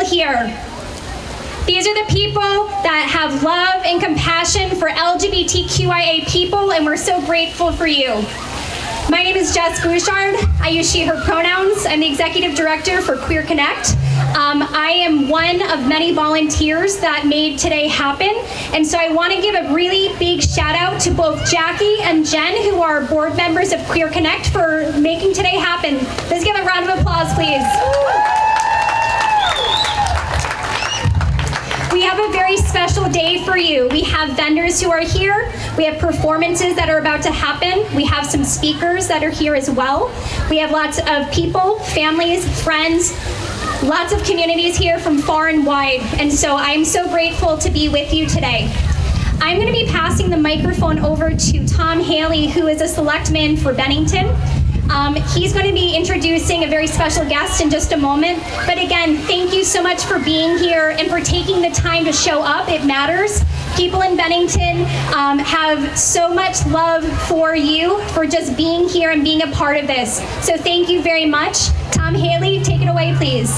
here. These are the people that have love and compassion for LGBTQIA people, and we're so grateful for you. My name is Jess Bouchard. I use she, her pronouns. I'm the executive director for Queer Connect. I am one of many volunteers that made today happen. And so I want to give a really big shout out to both Jackie and Jen, who are board members of Queer Connect, for making today happen. Let's give a round of applause, please. We have a very special day for you. We have vendors who are here. We have performances that are about to happen. We have some speakers that are here as well. We have lots of people, families, friends, lots of communities here from far and wide. And so I'm so grateful to be with you today. I'm going to be passing the microphone over to Tom Haley, who is a selectman for Bennington. He's going to be introducing a very special guest in just a moment. But again, thank you so much for being here and for taking the time to show up. It matters. People in Bennington have so much love for you for just being here and being a part of this. So thank you very much. Tom Haley, take it away, please.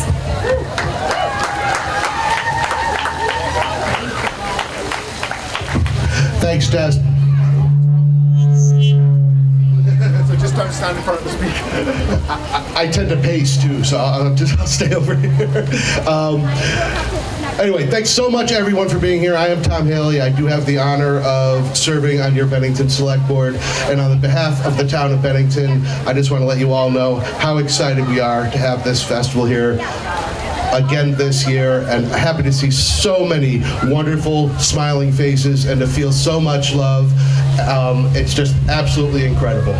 Thanks, Des. So just don't stand in front of the speaker. I tend to pace too, so I'll stay over here. Anyway, thanks so much everyone for being here. I am Tom Haley. I do have the honor of serving on your Bennington Select Board. And on behalf of the town of Bennington, I just want to let you all know how excited we are to have this festival here again this year, and happy to see so many wonderful smiling faces and to feel so much love. It's just absolutely incredible.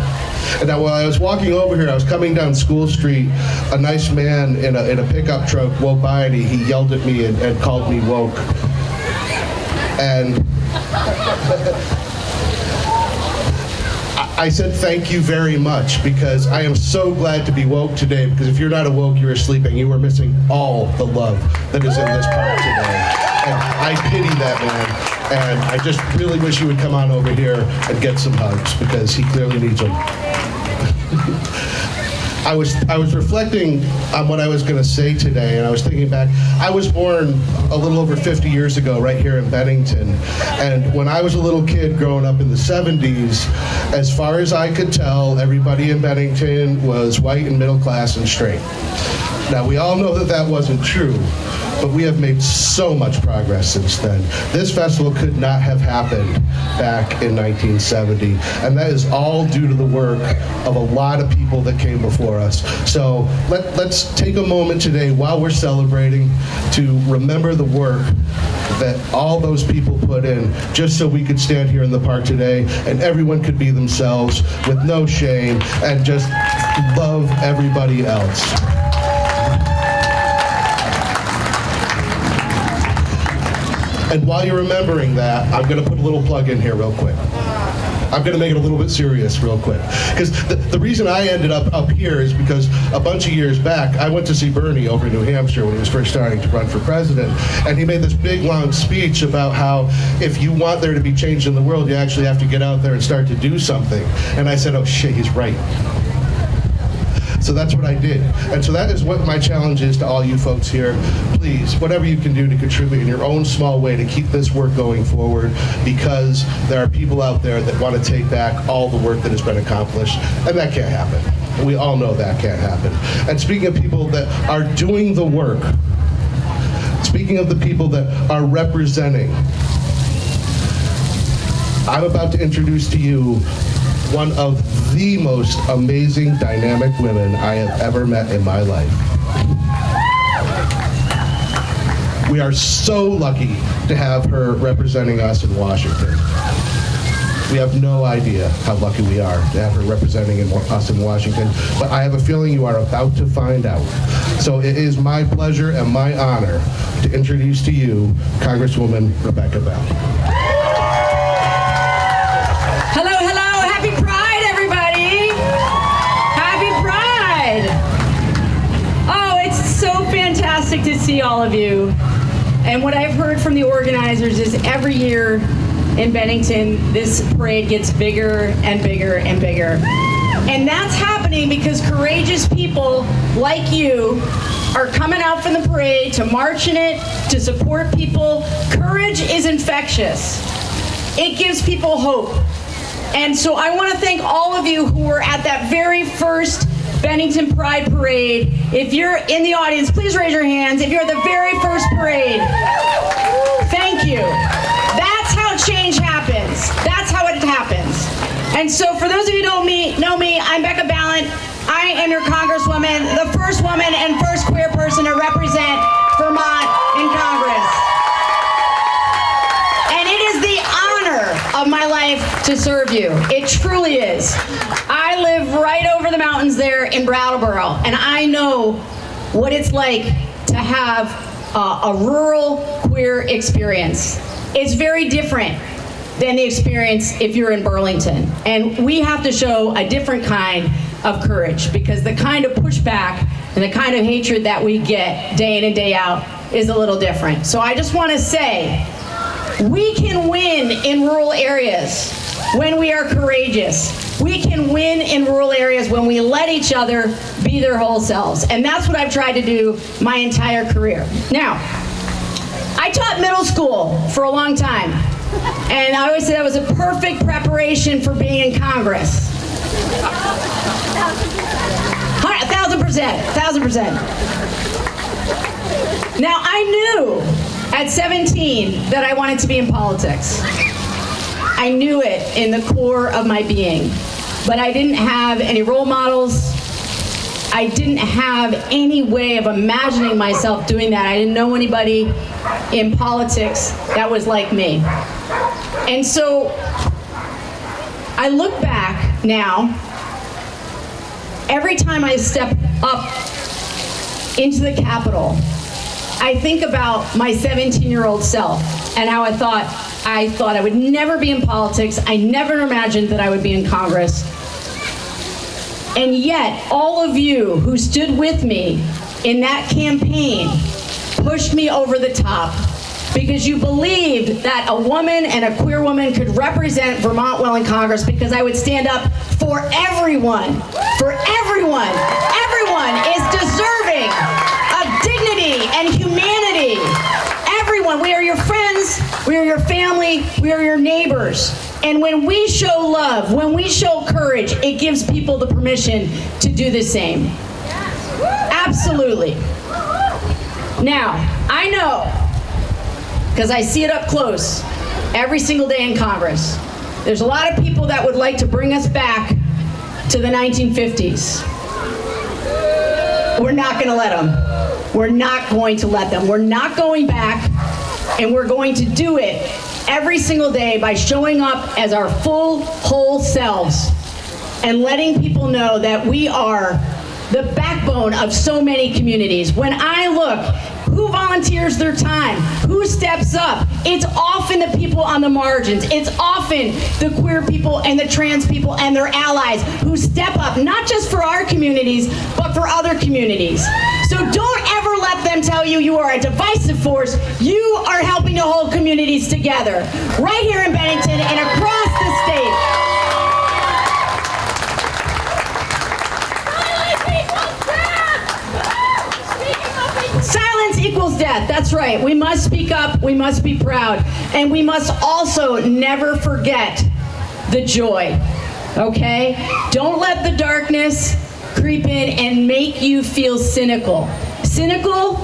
And now while I was walking over here, I was coming down School Street, a nice man in a pickup truck woke by and he yelled at me and called me woke. And I said thank you very much, because I am so glad to be woke today, because if you're not awoke, you're sleeping. You are missing all the love that is in this park today. And I pity that man. And I just really wish you would come on over here and get some hugs, because he clearly needs them. I was reflecting on what I was going to say today, and I was thinking back. I was born a little over 50 years ago right here in Bennington, and when I was a little kid growing up in the 70s, as far as I could tell, everybody in Bennington was white and middle class and straight. Now, we all know that that wasn't true, but we have made so much progress since then. This festival could not have happened back in 1970, and that is all due to the work of a lot of people that came before us. So let's take a moment today while we're celebrating to remember the work that all those people put in just so we could stand here in the park today and everyone could be themselves with no shame and just love everybody else. And while you're remembering that, I'm going to put a little plug in here real quick. I'm going to make it a little bit serious real quick. Because the reason I ended up here is because a bunch of years back, I went to see Bernie over in New Hampshire when he was first starting to run for president. And he made this big, long speech about how if you want there to be change in the world, you actually have to get out there and start to do something. And I said, oh shit, he's right. So that's what I did. And so that is what my challenge is to all you folks here. Please, whatever you can do to contribute in your own small way to keep this work going forward, because there are people out there that want to take back all the work that has been accomplished, and that can't happen. We all know that can't happen. And speaking of people that are doing the work, speaking of the people that are representing, I'm about to introduce to you one of the most amazing, dynamic women I have ever met in my life. We are so lucky to have her representing us in Washington. We have no idea how lucky we are to have her representing us in Washington, but I have a feeling you are about to find out. So it is my pleasure and my honor to introduce to you Congresswoman Rebecca Bell. Hello, hello, happy Pride, everybody. Happy Pride. Oh, it's so fantastic to see all of you. And what I've heard from the organizers is every year in Bennington, this parade gets bigger and bigger and bigger. And that's happening because courageous people like you are coming out from the parade to march in it, to support people. Courage is infectious. It gives people hope. And so I want to thank all of you who were at that very first Bennington Pride Parade. If you're in the audience, please raise your hands. If you're at the very first parade, thank you. That's how change happens. That's how it happens. And so for those of you who don't know me, I'm Becca Ballant. I am your Congresswoman, the first woman and first queer person to represent Vermont in Congress. of my life to serve you. It truly is. I live right over the mountains there in Brattleboro, and I know what it's like to have a rural queer experience. It's very different than the experience if you're in Burlington. And we have to show a different kind of courage, because the kind of pushback and the kind of hatred that we get day in and day out is a little different. So I just want to say, we can win in rural areas when we are courageous. We can win in rural areas when we let each other be their whole selves. And that's what I've tried to do my entire career. Now, I taught middle school for a long time. And I always say that was a perfect preparation for being in Congress. 1,000%. Now, I knew at 17 that I wanted to be in politics. I knew it in the core of my being, but I didn't have any role models. I didn't have any way of imagining myself doing that. I didn't know anybody in politics that was like me. And so I look back now, every time I step up into the Capitol, I think about my 17-year-old self and how I thought I would never be in politics. I never imagined that I would be in Congress. And yet, all of you who stood with me in that campaign pushed me over the top, because you believed that a woman and a queer woman could represent Vermont well in Congress, because I would stand up for everyone. For everyone. Everyone is deserving of dignity and humanity. Everyone. We are your friends. We are your family. We are your neighbors. And when we show love, when we show courage, it gives people the permission to do the same. Absolutely. Now, I know, because I see it up close every single day in Congress, there's a lot of people that would like to bring us back to the 1950s. We're not going to let them. We're not going to let them. We're not going back, and we're going to do it every single day by showing up as our full, whole selves and letting people know that we are the backbone of so many communities. When I look, who volunteers their time? Who steps up? It's often the people on the margins. It's often the queer people and the trans people and their allies who step up, not just for our communities, but for other communities. So don't ever let them tell you you are a divisive force. You are helping to hold communities together, right here in Bennington and across the state. Silence equals death. That's right. We must speak up. We must be proud. And we must also never forget the joy. Okay? Don't let the darkness creep in and make you feel cynical. Cynical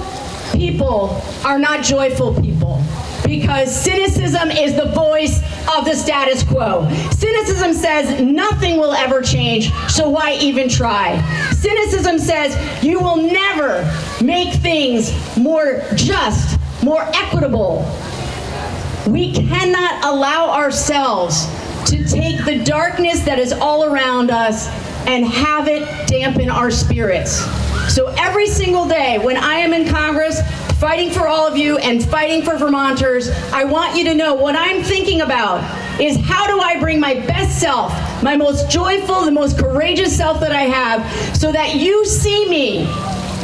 people are not joyful people, because cynicism is the voice of the status quo. Cynicism says nothing will ever change, so why even try? Cynicism says you will never make things more just, more equitable. We cannot allow ourselves to take the darkness that is all around us and have it dampen our spirits. So every single day when I am in Congress, fighting for all of you and fighting for Vermonters, I want you to know what I'm thinking about is how do I bring my best self, my most joyful, the most courageous self that I have, so that you see me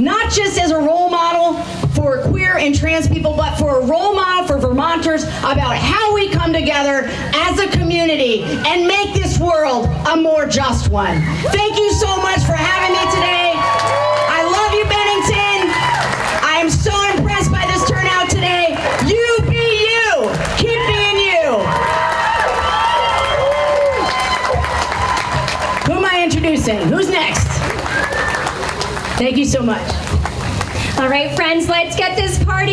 not just as a role model for queer and trans people, but for a role model for Vermonters about how we come together as a community and make this world a more just one. Thank you so much for having me today. I love you, Bennington. I am so impressed by this turnout today. You be you. Keep being you. Who am I introducing? Who's next? Thank you so much. All right, friends, let's get this party